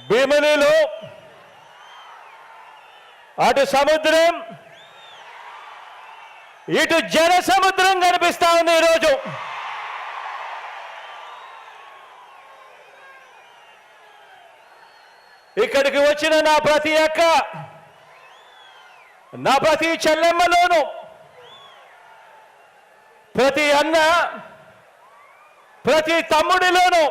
భీమిలిలో అటు సముద్రం ఇటు జన సముద్రం కనిపిస్తా ఉంది ఈరోజు. ఇక్కడికి వచ్చిన నా ప్రతి అక్క, నా ప్రతి చెల్లెమ్మలోను, ప్రతి అన్న, ప్రతి తమ్ముడిలోను,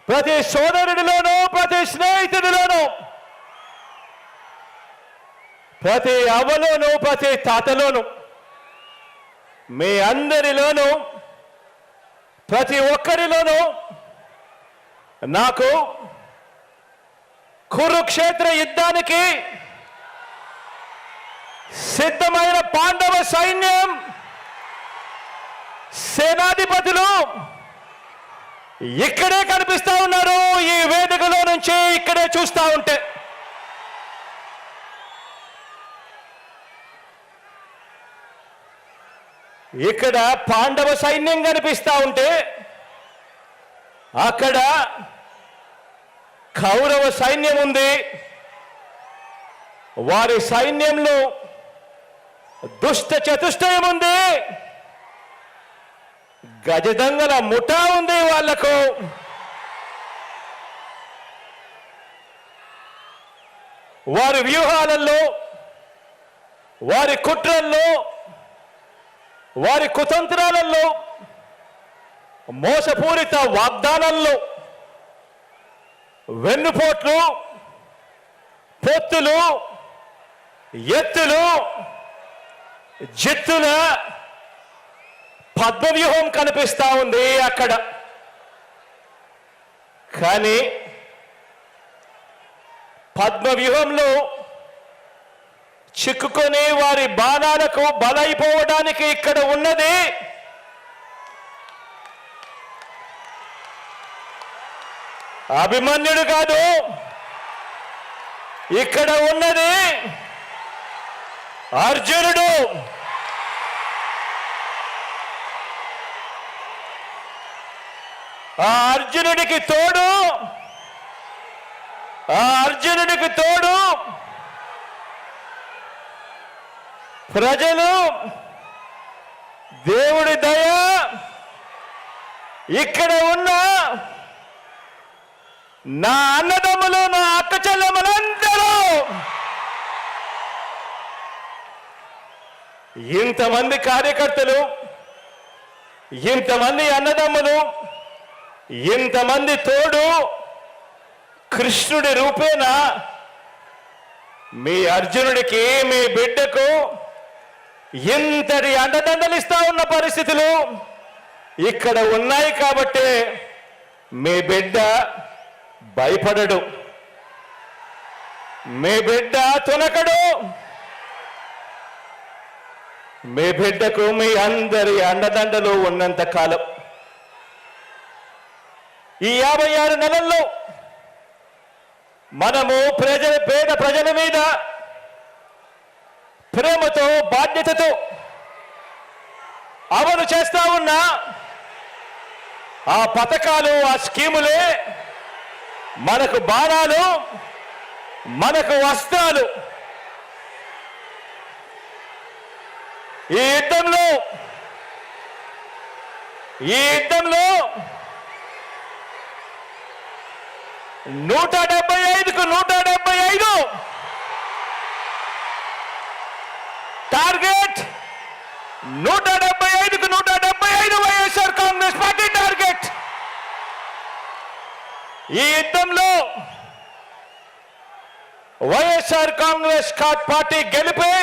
ప్రతి సోదరుడిలోను, ప్రతి స్నేహితుడిలోను, ప్రతి అవ్వలోను, ప్రతి తాతలోను, మీ అందరిలోను, ప్రతి ఒక్కరిలోనూ నాకు కురుక్షేత్ర యుద్ధానికి సిద్ధమైన పాండవ సైన్యం సేనాధిపతులు ఇక్కడే కనిపిస్తా ఉన్నారు. ఈ వేదికలో నుంచి ఇక్కడే చూస్తా ఉంటే ఇక్కడ పాండవ సైన్యం కనిపిస్తా ఉంటే అక్కడ కౌరవ సైన్యం ఉంది. వారి సైన్యంలో దుష్ట చతుష్టయం ఉంది, గజదంగల ముఠా ఉంది. వాళ్లకు వారి వ్యూహాలలో, వారి కుట్రల్లో, వారి కుతంత్రాలలో, మోసపూరిత వాగ్దానాల్లో, వెన్నుపోట్లు, పొత్తులు, ఎత్తులు, జిత్తుల పద్మవ్యూహం కనిపిస్తా ఉంది అక్కడ. కానీ పద్మవ్యూహంలో చిక్కుకొని వారి బాణాలకు బలైపోవడానికి ఇక్కడ ఉన్నది అభిమన్యుడు కాదు, ఇక్కడ ఉన్నది అర్జునుడు. ఆ అర్జునుడికి తోడు ప్రజలు, దేవుడి దయ, ఇక్కడ ఉన్న నా అన్నదమ్ములు, నా అక్క చెల్లెమ్మలందరూ, ఇంతమంది కార్యకర్తలు, ఇంతమంది అన్నదమ్ములు, ఇంతమంది తోడు కృష్ణుడి రూపేణ మీ అర్జునుడికి, మీ బిడ్డకు ఇంతటి అండదండలు ఇస్తా ఉన్న పరిస్థితులు ఇక్కడ ఉన్నాయి. కాబట్టి మీ బిడ్డ భయపడడు, మీ బిడ్డ తునకడు. మీ బిడ్డకు మీ అందరి అండదండలు ఉన్నంత కాలం, ఈ 56 నెలల్లో మనము పేద ప్రజల మీద ప్రేమతో, బాధ్యతతో అమలు చేస్తా ఉన్న ఆ పథకాలు, ఆ స్కీములే మనకు బాణాలు, మనకు వస్త్రాలు. ఈ యుద్ధంలో 175కు 175 టార్గెట్, 175కు 175 వైఎస్ఆర్ కాంగ్రెస్ పార్టీ టార్గెట్. ఈ యుద్ధంలో వైఎస్ఆర్ కాంగ్రెస్ పార్టీ గెలిపే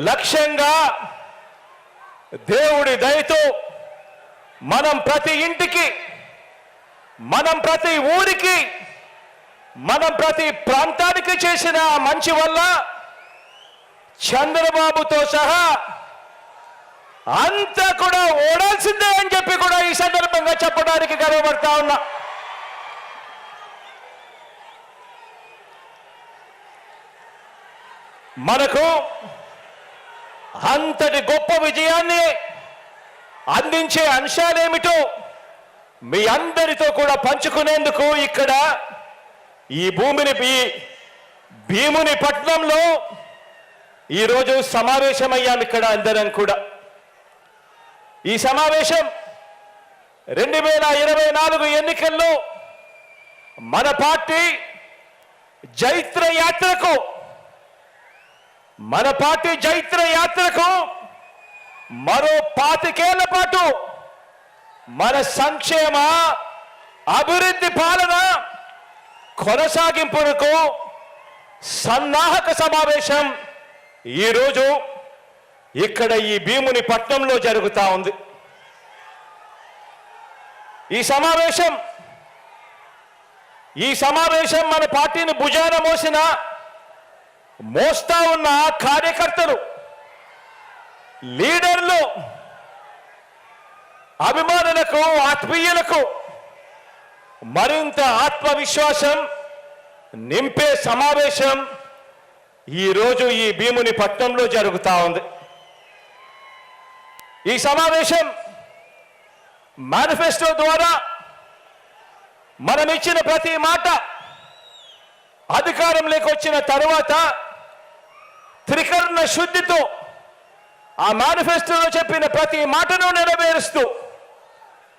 లక్ష్యంగా దేవుడి దయతో మనం ప్రతి ఇంటికి, మనం ప్రతి ఊరికి, మనం ప్రతి ప్రాంతానికి చేసిన మంచి వల్ల చంద్రబాబుతో సహా అంతా కూడా ఓడాల్సిందే అని చెప్పి కూడా ఈ సందర్భంగా చెప్పడానికి గర్వపడతా ఉన్నా. మనకు అంతటి గొప్ప విజయాన్ని అందించే అంశాలేమిటో మీ అందరితో కూడా పంచుకునేందుకు ఇక్కడ ఈ భీముని పట్నంలో ఈరోజు సమావేశమయ్యాం. ఇక్కడ అందరం కూడా ఈ సమావేశం 2024 ఎన్నికల్లో మన పార్టీ జైత్ర యాత్రకు మరో 25 ఏళ్ల పాటు మన సంక్షేమ అభివృద్ధి పాలన కొనసాగింపునకు సన్నాహక సమావేశం ఈరోజు ఇక్కడ ఈ భీముని పట్నంలో జరుగుతా ఉంది. ఈ సమావేశం మన పార్టీని భుజాన మోస్తా ఉన్న కార్యకర్తలు, లీడర్లు, అభిమానులకు, ఆత్మీయులకు మరింత ఆత్మవిశ్వాసం నింపే సమావేశం ఈరోజు ఈ భీముని పట్నంలో జరుగుతా ఉంది. ఈ సమావేశం మేనిఫెస్టో ద్వారా మనం ఇచ్చిన ప్రతి మాట అధికారంలోకి వచ్చిన తరువాత త్రికరణ శుద్ధితో ఆ మేనిఫెస్టోలో చెప్పిన ప్రతి మాటను నెరవేరుస్తూ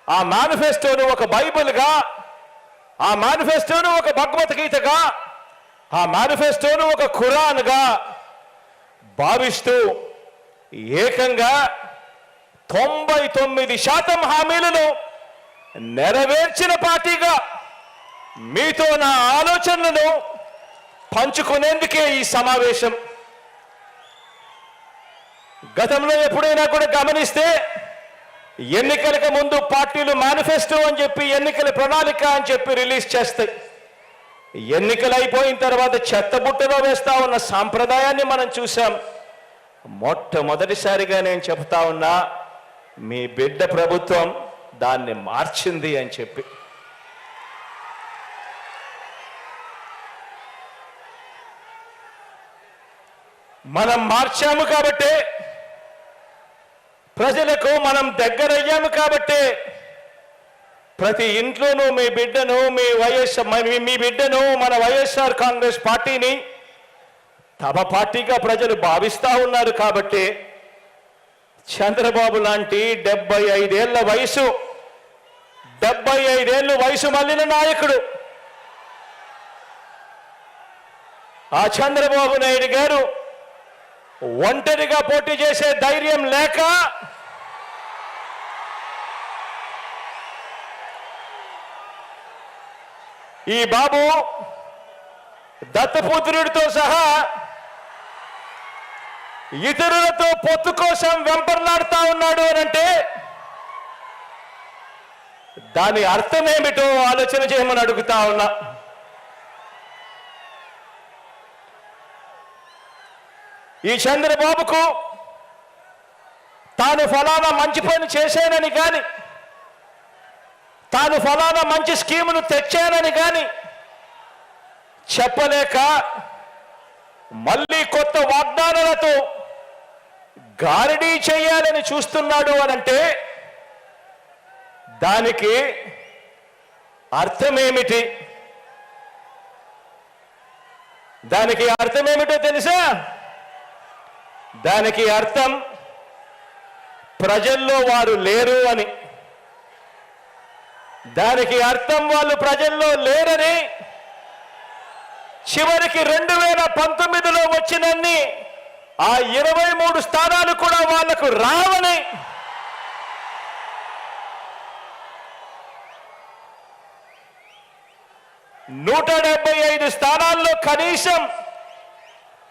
ఆ మేనిఫెస్టోను ఒక బైబిల్గా, ఆ మేనిఫెస్టోను ఒక భగవద్గీతగా, ఆ మేనిఫెస్టోను ఒక ఖురాన్గా భావిస్తూ ఏకంగా 99% హామీలను నెరవేర్చిన పార్టీగా మీతో నా ఆలోచనలను పంచుకునేందుకే ఈ సమావేశం. గతంలో ఎప్పుడైనా కూడా గమనిస్తే ఎన్నికలకు ముందు పార్టీలు మేనిఫెస్టో అని చెప్పి, ఎన్నికల ప్రణాళిక అని చెప్పి రిలీజ్ చేస్తాయి. ఎన్నికలు అయిపోయిన తర్వాత చెత్తబుట్టలో వేస్తా ఉన్న సాంప్రదాయాన్ని మనం చూసాం. మొట్టమొదటిసారిగా నేను చెప్తా ఉన్నా, మీ బిడ్డ ప్రభుత్వం దాన్ని మార్చింది అని చెప్పి. మనం మార్చాము కాబట్టే, ప్రజలకు మనం దగ్గరయ్యాము కాబట్టే ప్రతి ఇంట్లోనూ మీ బిడ్డను, మీ బిడ్డను, మన వైఎస్ఆర్ కాంగ్రెస్ పార్టీని తమ పార్టీగా ప్రజలు భావిస్తా ఉన్నారు. కాబట్టి చంద్రబాబు లాంటి 75 ఏళ్ళ వయసు మళ్ళిన నాయకుడు, ఆ చంద్రబాబు నాయుడు గారు ఒంటరిగా పోటీ చేసే ధైర్యం లేక ఈ బాబు దత్తపుత్రుడితో సహా ఇతరులతో పొత్తు కోసం వెంపర్లాడుతా ఉన్నాడు అనంటే దాని అర్థం ఏమిటో ఆలోచన చేయమని అడుగుతా ఉన్నా. ఈ చంద్రబాబుకు తాను ఫలానా మంచి పని చేశానని కానీ, తాను ఫలానా మంచి స్కీమును తెచ్చానని కానీ చెప్పలేక మళ్ళీ కొత్త వాగ్దానాలతో గారడీ చేయాలని చూస్తున్నాడు అనంటే దానికి అర్థమేమిటి? దానికి అర్థమేమిటో తెలుసా? దానికి అర్థం ప్రజల్లో వారు లేరు అని. దానికి అర్థం వాళ్ళు ప్రజల్లో లేరని, చివరికి 2019లో వచ్చినన్ని ఆ 23 స్థానాలు కూడా వాళ్లకు రావని, నూట 175 స్థానాల్లో కనీసం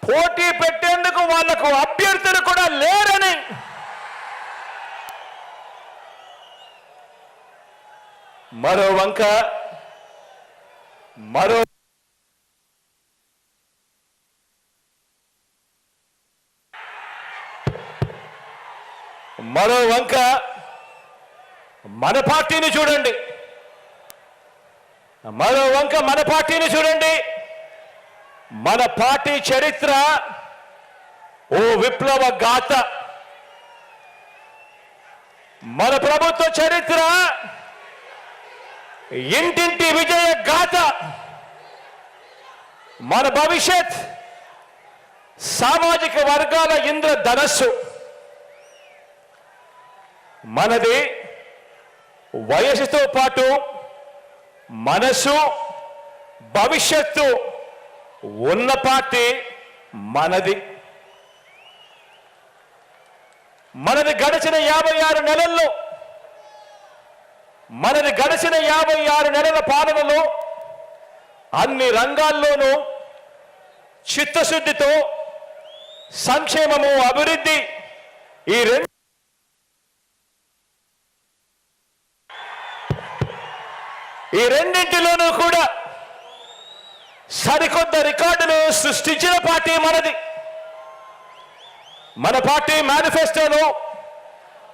పోటీ పెట్టేందుకు వాళ్లకు అభ్యర్థులు కూడా లేరని, మరో వంక మన పార్టీని చూడండి. మన పార్టీ చరిత్ర ఓ విప్లవ గాథ. మన ప్రభుత్వ చరిత్ర ఇంటింటి విజయ గాథ, మన భవిష్యత్, సామాజిక వర్గాల ఇంద్రధనస్సు మనది. వయసుతో పాటు మనసు, భవిష్యత్తు ఉన్న పార్టీ మనది. మనది గడిచిన 56 నెలల్లో, మనది గడిచిన 56 నెలల పాలనలో అన్ని రంగాల్లోనూ చిత్తశుద్ధితో సంక్షేమము, అభివృద్ధి ఈ రెండింటిలోనూ కూడా సరికొత్త రికార్డులు సృష్టించిన పార్టీ మనది. మన పార్టీ మేనిఫెస్టోలో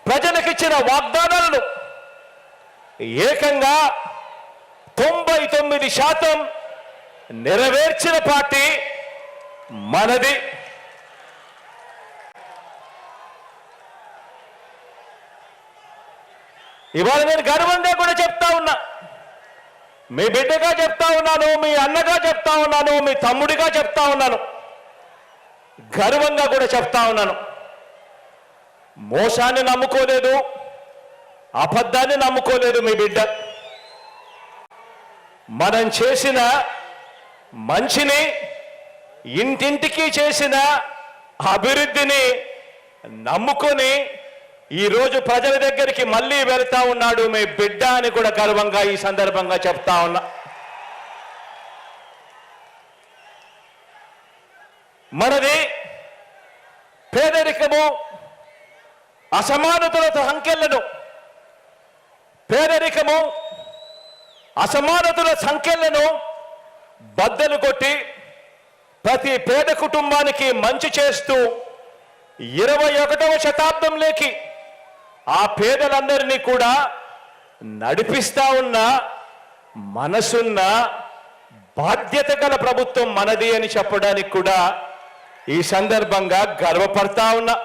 ప్రజలకిచ్చిన వాగ్దానాలను ఏకంగా 99% నెరవేర్చిన పార్టీ మనది. ఇవాళ నేను గర్వంగా కూడా చెప్తా ఉన్నా, మీ బిడ్డగా చెప్తా ఉన్నాను, మీ అన్నగా చెప్తా ఉన్నాను, మీ తమ్ముడిగా చెప్తా ఉన్నాను, గర్వంగా కూడా చెప్తా ఉన్నాను. మోసాన్ని నమ్ముకోలేదు, అబద్ధాన్ని నమ్ముకోలేదు మీ బిడ్డ. మనం చేసిన మంచిని, ఇంటింటికి చేసిన అభివృద్ధిని నమ్ముకొని ఈరోజు ప్రజల దగ్గరికి మళ్ళీ వెళ్తా ఉన్నాడు మీ బిడ్డ అని కూడా గర్వంగా ఈ సందర్భంగా చెప్తా ఉన్నా. మనది పేదరికము, అసమానతల సంఖ్యలను, పేదరికము, అసమానతల సంఖ్యలను బద్దలు కొట్టి ప్రతి పేద కుటుంబానికి మంచి చేస్తూ 21వ శతాబ్దంలోకి ఆ పేదలందరినీ కూడా నడిపిస్తా ఉన్న మనసున్న బాధ్యత గల ప్రభుత్వం మనది అని చెప్పడానికి కూడా ఈ సందర్భంగా గర్వపడతా ఉన్నా.